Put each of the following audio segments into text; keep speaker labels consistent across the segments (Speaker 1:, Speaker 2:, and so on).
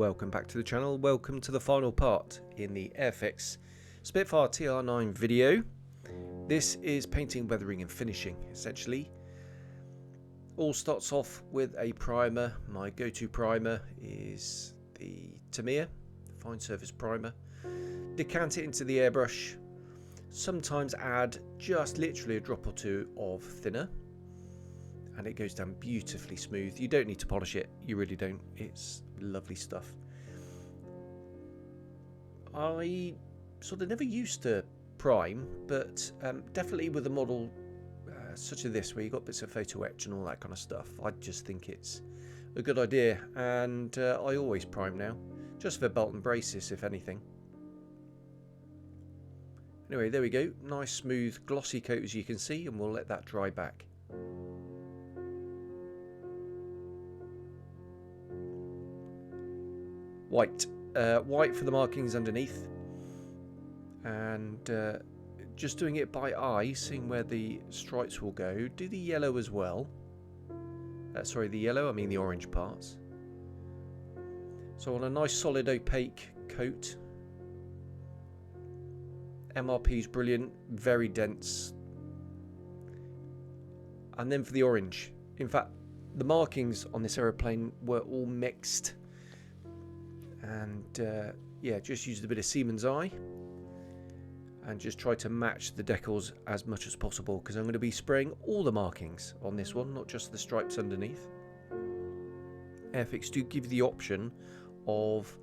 Speaker 1: welcome back to the channel. Welcome to the final part in the Airfix Spitfire TR.9 video. This is painting, weathering and finishing essentially. All starts off with a primer. My go-to primer is the Tamiya Fine Surface Primer. Decant it into the airbrush. Sometimes add just literally a drop or two of thinner, and it goes down beautifully smooth. You don't need to polish it, you really don't. It's lovely stuff. I sort of never used to prime, but definitely with a model such as this, where you've got bits of photo etch and all that kind of stuff, I just think it's a good idea, and I always prime now, just for belt and braces if anything. Anyway, there we go, nice smooth glossy coat as you can see, and we'll let that dry back. White for the markings underneath, and just doing it by eye, seeing where the stripes will go. Do the yellow as well. Sorry, the yellow, I mean the orange parts. So on a nice solid opaque coat. MRP is brilliant, very dense. And then for the orange, in fact the markings on this aeroplane were all mixed, and yeah, just used a bit of Siemens eye and just try to match the decals as much as possible, because I'm going to be spraying all the markings on this one, not just the stripes underneath. Airfix do give you the option of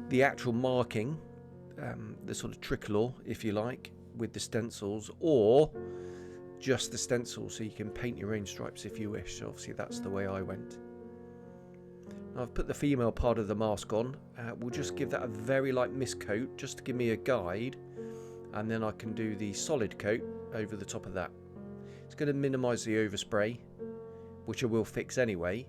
Speaker 1: the actual marking, the sort of tricolor if you like, with the stencils, or just the stencils, so you can paint your own stripes if you wish. So obviously that's the way I went. Now I've put the female part of the mask on. We'll just give that a very light mist coat just to give me a guide, and then I can do the solid coat over the top of that. It's going to minimise the overspray, which I will fix anyway.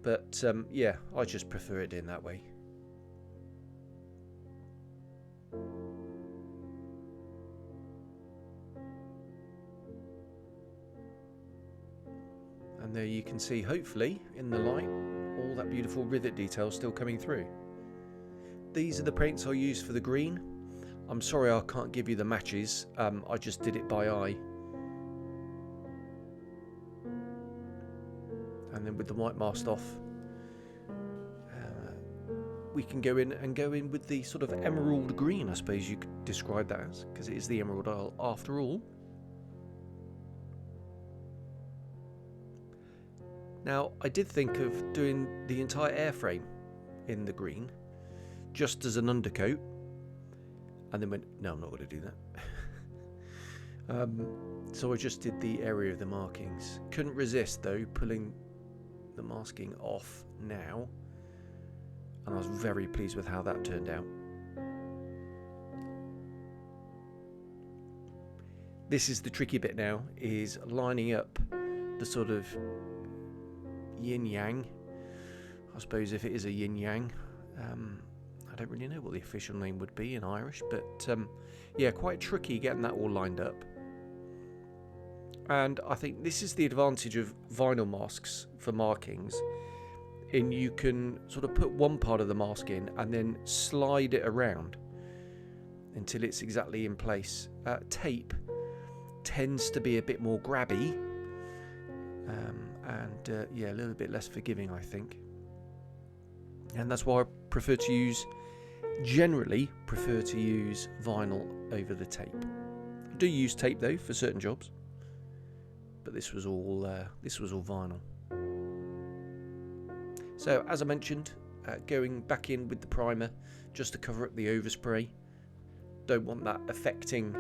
Speaker 1: But yeah, I just prefer it in that way. And there you can see, hopefully, in the light, all that beautiful rivet detail still coming through. These are the paints I use for the green. I'm sorry I can't give you the matches, I just did it by eye. And then with the white masked off, we can go in with the sort of emerald green, I suppose you could describe that as, because it is the Emerald Isle after all. Now I did think of doing the entire airframe in the green, just as an undercoat, and then went, no, I'm not going to do that. So I just did the area of the markings. Couldn't resist though pulling the masking off now, and I was very pleased with how that turned out. This is the tricky bit now, is lining up the sort of yin yang, I suppose, if it is a yin yang. I don't really know what the official name would be in Irish, but yeah, quite tricky getting that all lined up. And I think this is the advantage of vinyl masks for markings, in you can sort of put one part of the mask in and then slide it around until it's exactly in place. Tape tends to be a bit more grabby, and yeah, a little bit less forgiving, I think. And that's why I generally prefer to use vinyl over the tape. I do use tape though for certain jobs, but this was all vinyl. So as I mentioned, going back in with the primer just to cover up the overspray. Don't want that affecting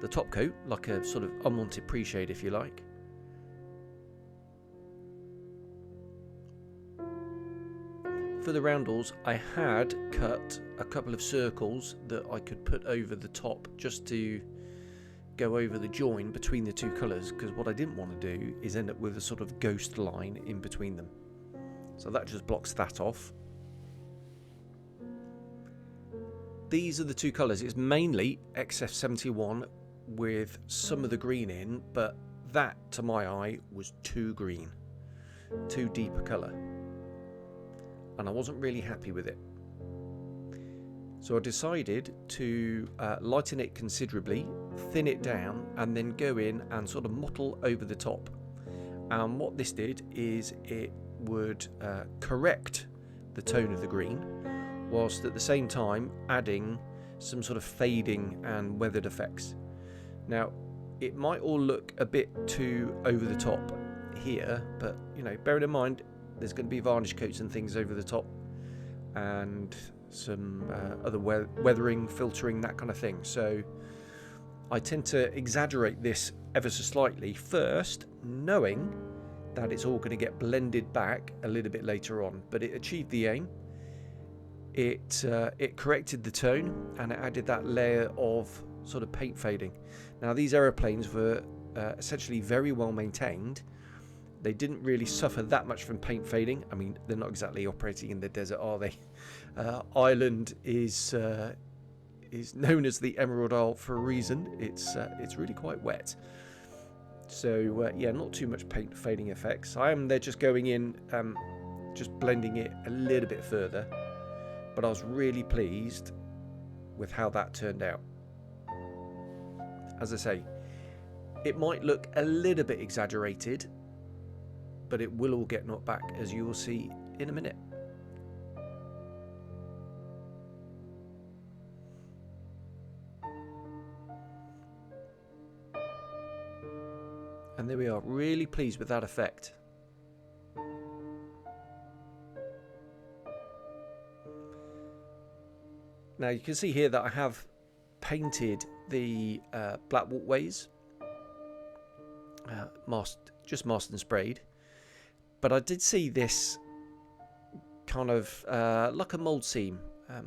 Speaker 1: the top coat, like a sort of unwanted pre-shade if you like. For the roundels, I had cut a couple of circles that I could put over the top just to go over the join between the two colours, because what I didn't want to do is end up with a sort of ghost line in between them. So that just blocks that off. These are the two colours. It's mainly XF71 with some of the green in, but that to my eye was too green. too deep a colour, and I wasn't really happy with it. So I decided to lighten it considerably, thin it down, and then go in and sort of mottle over the top. And what this did is it would correct the tone of the green, whilst at the same time adding some sort of fading and weathered effects. Now, it might all look a bit too over the top here, but you know, bearing in mind there's going to be varnish coats and things over the top, and some other weathering, filtering, that kind of thing. So I tend to exaggerate this ever so slightly first, knowing that it's all going to get blended back a little bit later on. But it achieved the aim. It corrected the tone, and it added that layer of sort of paint fading. Now, these aeroplanes were essentially very well maintained. They didn't really suffer that much from paint fading. I mean, they're not exactly operating in the desert, are they? Ireland is known as the Emerald Isle for a reason. It's really quite wet. So yeah, not too much paint fading effects. I am there just going in, just blending it a little bit further. But I was really pleased with how that turned out. As I say, it might look a little bit exaggerated, but it will all get knocked back, as you will see in a minute. And there we are, really pleased with that effect. Now you can see here that I have painted the black walkways, just masked and sprayed. But I did see this kind of like a mould seam.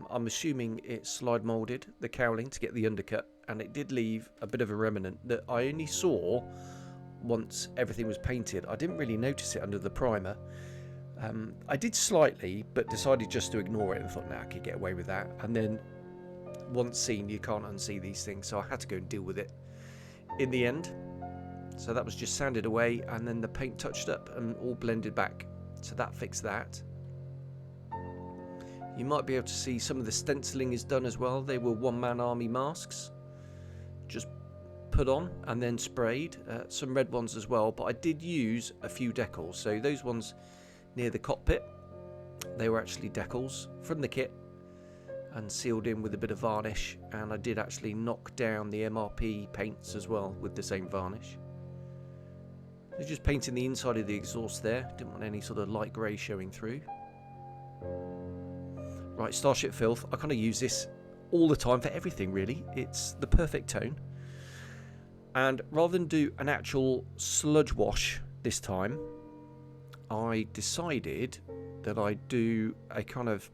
Speaker 1: I'm assuming it's slide moulded, the cowling, to get the undercut, and it did leave a bit of a remnant that I only saw once everything was painted. I didn't really notice it under the primer. I did slightly, but decided just to ignore it and thought, nah, I could get away with that. And then once seen, you can't unsee these things, so I had to go and deal with it in the end. So that was just sanded away, and then the paint touched up and all blended back. So that fixed that. You might be able to see some of the stenciling is done as well. They were one-man army masks, just put on and then sprayed. Some red ones as well, but I did use a few decals. So those ones near the cockpit, they were actually decals from the kit and sealed in with a bit of varnish, and I did actually knock down the MRP paints as well with the same varnish. So just painting the inside of the exhaust there, didn't want any sort of light grey showing through. Right, Starship Filth, I kind of use this all the time for everything really. It's the perfect tone. And rather than do an actual sludge wash this time, I decided that I'd do a kind of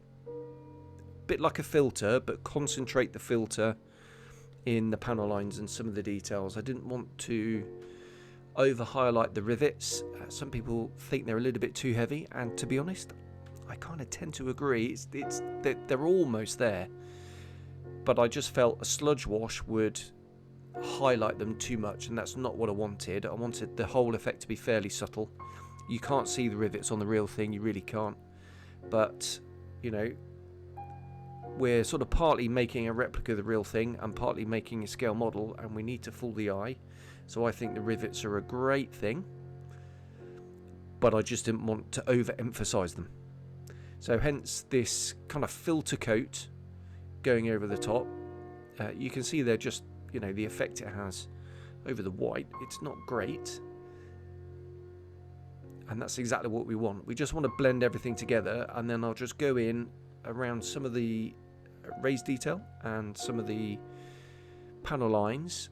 Speaker 1: bit like a filter, but concentrate the filter in the panel lines and some of the details. I didn't want to over highlight the rivets. Some people think they're a little bit too heavy, and to be honest, I kind of tend to agree. They're almost there, but I just felt a sludge wash would highlight them too much, and that's not what I wanted. I wanted the whole effect to be fairly subtle. You can't see the rivets on the real thing, you really can't, but you know, we're sort of partly making a replica of the real thing and partly making a scale model, and we need to fool the eye. So I think the rivets are a great thing, but I just didn't want to overemphasize them. So hence this kind of filter coat going over the top. You can see there just, you know, the effect it has over the white. It's not great, and that's exactly what we want. We just want to blend everything together, and then I'll just go in around some of the raised detail and some of the panel lines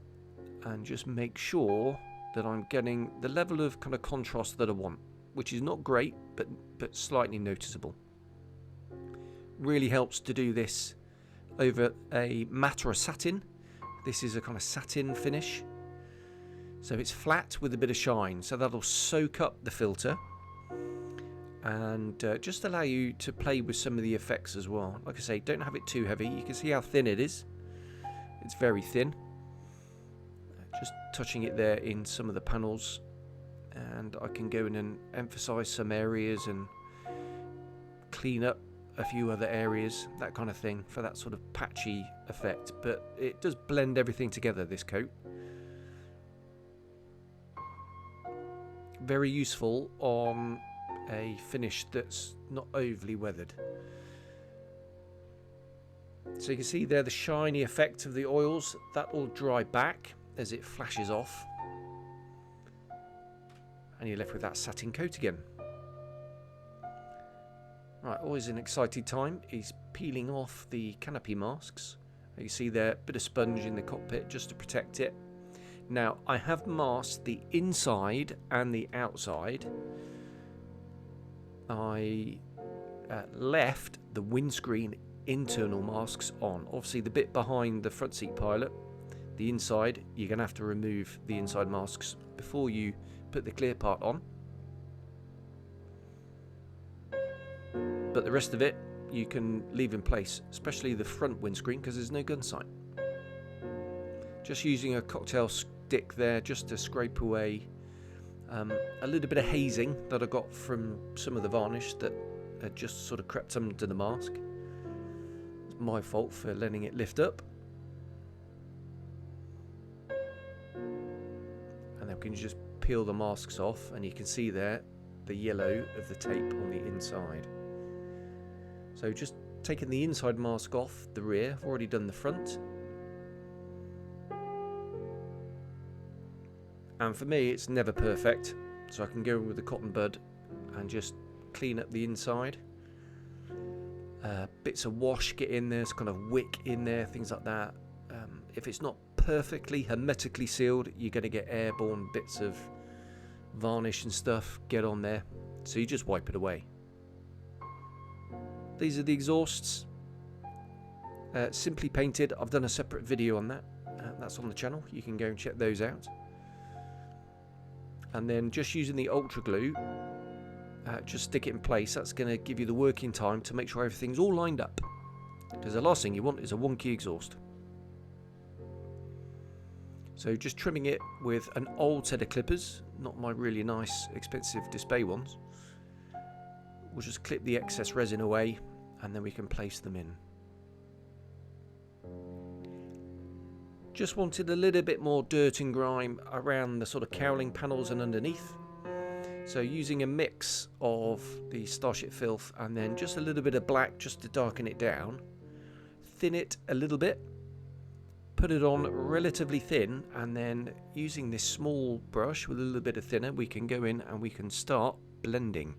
Speaker 1: and just make sure that I'm getting the level of kind of contrast that I want, which is not great, but slightly noticeable. Really helps to do this over a matte or a satin. This is a kind of satin finish, so it's flat with a bit of shine, so that'll soak up the filter and just allow you to play with some of the effects as well. Like I say, don't have it too heavy. You can see how thin it is. It's very thin. Just touching it there in some of the panels and I can go in and emphasize some areas and clean up a few other areas, that kind of thing, for that sort of patchy effect. But it does blend everything together, this coat. Very useful on a finish that's not overly weathered. So you can see there the shiny effect of the oils. That will dry back as it flashes off, and you're left with that satin coat again. Right, always an exciting time is peeling off the Canopy masks. You see there, a bit of sponge in the cockpit just to protect it. Now, I have masked the inside and the outside. I left the windscreen internal masks on. Obviously, the bit behind the front seat pilot, the inside, you're going to have to remove the inside masks before you put the clear part on. But the rest of it you can leave in place, especially the front windscreen, because there's no gun sight. Just using a cocktail stick there just to scrape away a little bit of hazing that I got from some of the varnish that had just sort of crept under the mask. It's my fault for letting it lift up. And then we can just peel the masks off, and you can see there the yellow of the tape on the inside. So just taking the inside mask off the rear, I've already done the front. And for me it's never perfect, so I can go in with the cotton bud and just clean up the inside. Bits of wash get in there, it's kind of wick in there, things like that. If it's not perfectly hermetically sealed, you're going to get airborne bits of varnish and stuff get on there, so you just wipe it away. These are the exhausts, simply painted. I've done a separate video on that, that's on the channel, you can go and check those out. And then just using the ultra glue, just stick it in place. That's going to give you the working time to make sure everything's all lined up, because the last thing you want is a wonky exhaust. So just trimming it with an old set of clippers, not my really nice expensive display ones. We'll just clip the excess resin away, and then we can place them in. Just wanted a little bit more dirt and grime around the sort of cowling panels and underneath. So using a mix of the Starship Filth and then just a little bit of black just to darken it down. Thin it a little bit. Put it on relatively thin, and then using this small brush with a little bit of thinner, we can go in and we can start blending.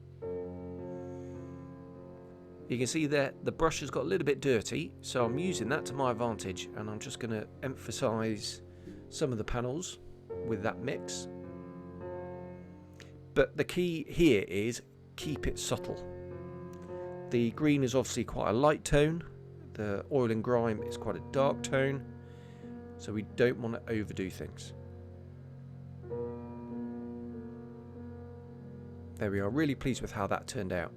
Speaker 1: You can see that the brush has got a little bit dirty, so I'm using that to my advantage, and I'm just going to emphasize some of the panels with that mix. But the key here is keep it subtle. The green is obviously quite a light tone, the oil and grime is quite a dark tone, so we don't want to overdo things. There we are, really pleased with how that turned out.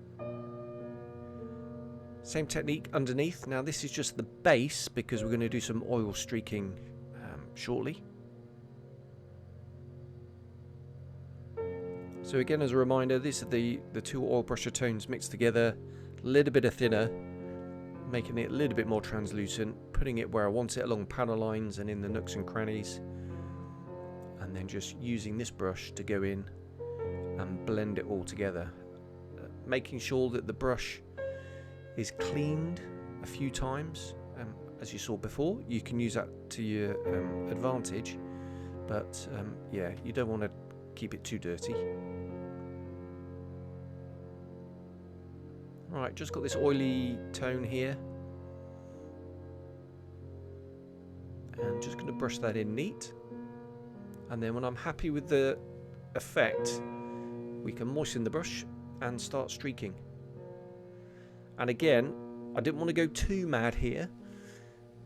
Speaker 1: Same technique underneath. Now this is just the base because we're going to do some oil streaking shortly. So again, as a reminder, these are the two oil brusher tones mixed together, a little bit of thinner, making it a little bit more translucent, putting it where I want it along panel lines and in the nooks and crannies, and then just using this brush to go in and blend it all together, making sure that the brush is cleaned a few times. As you saw before, you can use that to your advantage, but yeah, you don't want to keep it too dirty. Alright, just got this oily tone here, and just going to brush that in neat, and then when I'm happy with the effect, we can moisten the brush and start streaking. And again, I didn't want to go too mad here.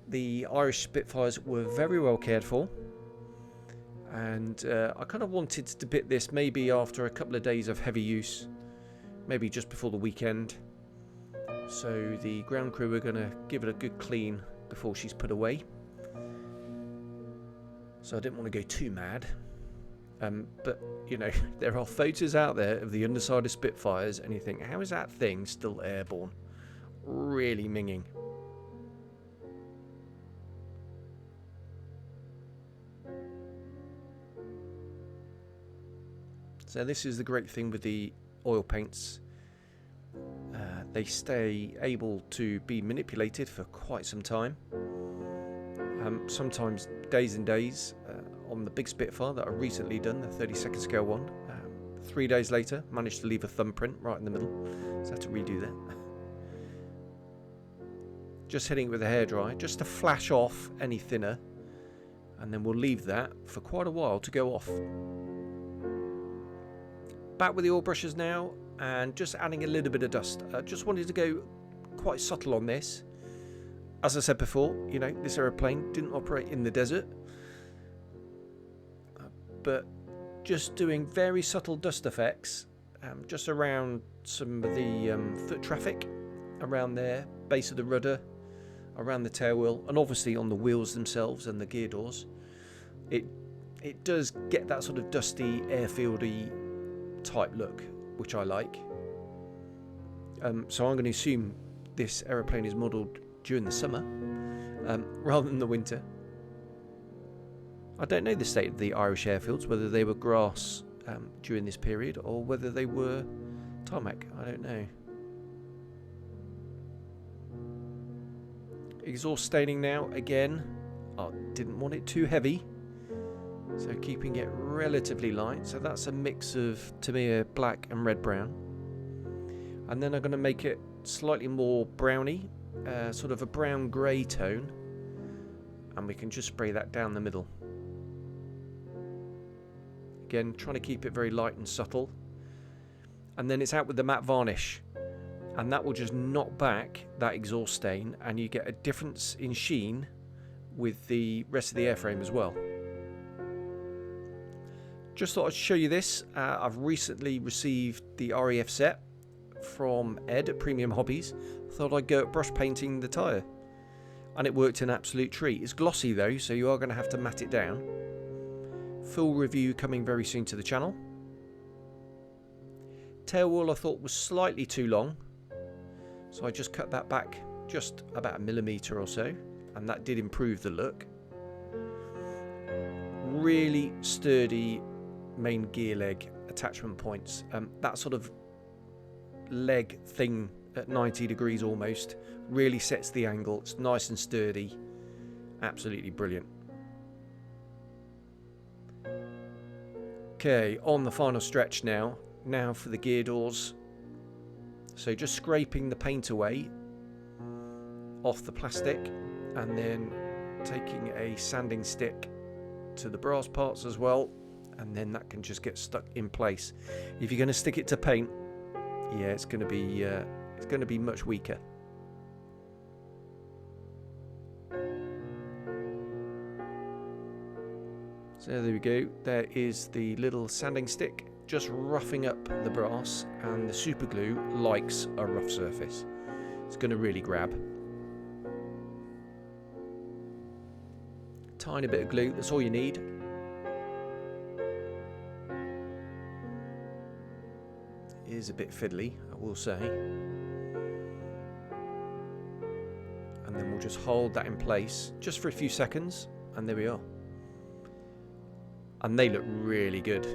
Speaker 1: The Irish Spitfires were very well cared for, and I kind of wanted to bit this maybe after a couple of days of heavy use, maybe just before the weekend. So the ground crew are going to give it a good clean before she's put away. So I didn't want to go too mad. But, you know, there are photos out there of the underside of Spitfires and you think, how is that thing still airborne? Really minging. So this is the great thing with the oil paints. They stay able to be manipulated for quite some time. Sometimes days and days. On the big Spitfire that I've recently done, the 32nd scale one, 3 days later managed to leave a thumbprint right in the middle, so I had to redo that. Just hitting it with a hairdryer just to flash off any thinner, and then we'll leave that for quite a while to go off. Back with the oil brushes now, and just adding a little bit of dust. Just wanted to go quite subtle on this. As I said before, you know, this aeroplane didn't operate in the desert, but just doing very subtle dust effects just around some of the foot traffic, around there, base of the rudder, around the tail wheel, and obviously on the wheels themselves and the gear doors. It does get that sort of dusty, airfieldy type look, which I like. So I'm going to assume this aeroplane is modelled during the summer rather than the winter. I don't know the state of the Irish airfields, whether they were grass during this period or whether they were tarmac. I don't know. Exhaust staining now again. I didn't want it too heavy, so keeping it relatively light. So that's a mix of Tamiya black and red brown, and then I'm going to make it slightly more browny, sort of a brown grey tone, and we can just spray that down the middle. Again, trying to keep it very light and subtle, and then it's out with the matte varnish, and that will just knock back that exhaust stain, and you get a difference in sheen with the rest of the airframe as well. Just thought I'd show you this. I've recently received the REF set from Ed at Premium Hobbies. Thought I'd go at brush painting the tyre, and it worked an absolute treat. It's glossy though, so you are going to have to matte it down. Full review coming very soon to the channel. Tail wheel I thought was slightly too long, so I just cut that back just about 1 millimeter or so, and that did improve the look. Really sturdy main gear leg attachment points. That sort of leg thing at 90 degrees almost really sets the angle. It's nice and sturdy. Absolutely brilliant. Okay, on the final stretch now. Now for the gear doors. So just scraping the paint away off the plastic, and then taking a sanding stick to the brass parts as well, and then that can just get stuck in place. If you're going to stick it to paint, yeah, it's going to be much weaker. So there we go. There is the little sanding stick, just roughing up the brass, and the super glue likes a rough surface. It's going to really grab. Tiny bit of glue, that's all you need. It is a bit fiddly, I will say. And then we'll just hold that in place just for a few seconds, and there we are. And they look really good.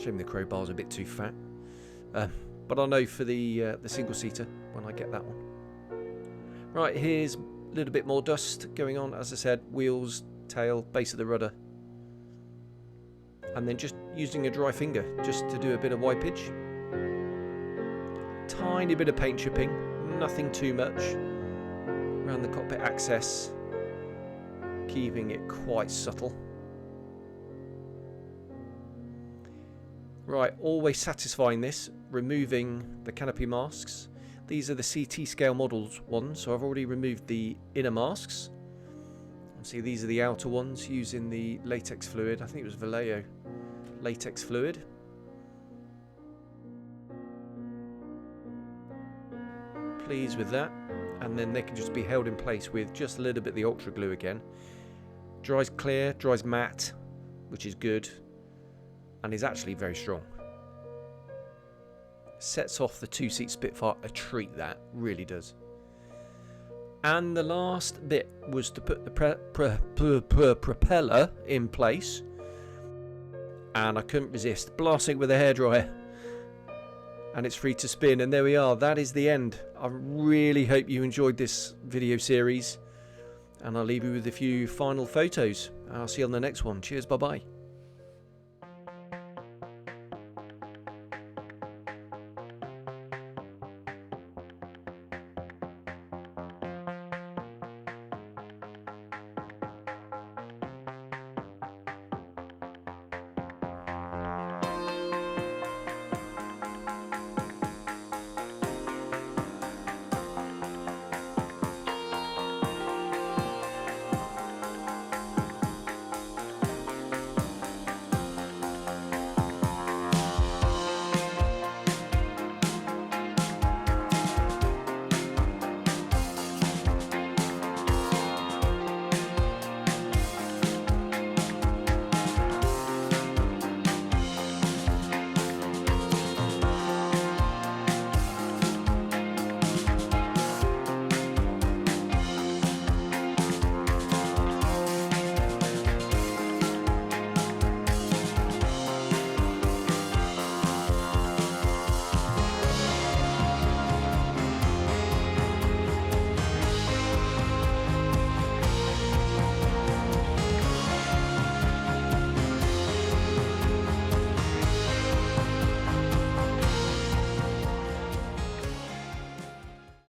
Speaker 1: Shame the crowbar's a bit too fat, but I'll know for the single seater when I get that one. Right, here's a little bit more dust going on. As I said, wheels, tail, base of the rudder, and then just using a dry finger just to do a bit of wipage. Tiny bit of paint chipping, nothing too much around the cockpit access, keeping it quite subtle. Right, always satisfying this, removing the canopy masks. These are the CT scale models ones, so I've already removed the inner masks. See, these are the outer ones using the latex fluid. I think it was Vallejo latex fluid. Pleased with that. And then they can just be held in place with just a little bit of the ultra glue again. Dries clear, dries matte, which is good, and is actually very strong. Sets off the two-seat Spitfire a treat, that really does. And the last bit was to put the propeller in place, and I couldn't resist blasting it with a hairdryer, and it's free to spin. And there we are, that is the end. I really hope you enjoyed this video series, and I'll leave you with a few final photos. I'll see you on the next one. Cheers, bye bye.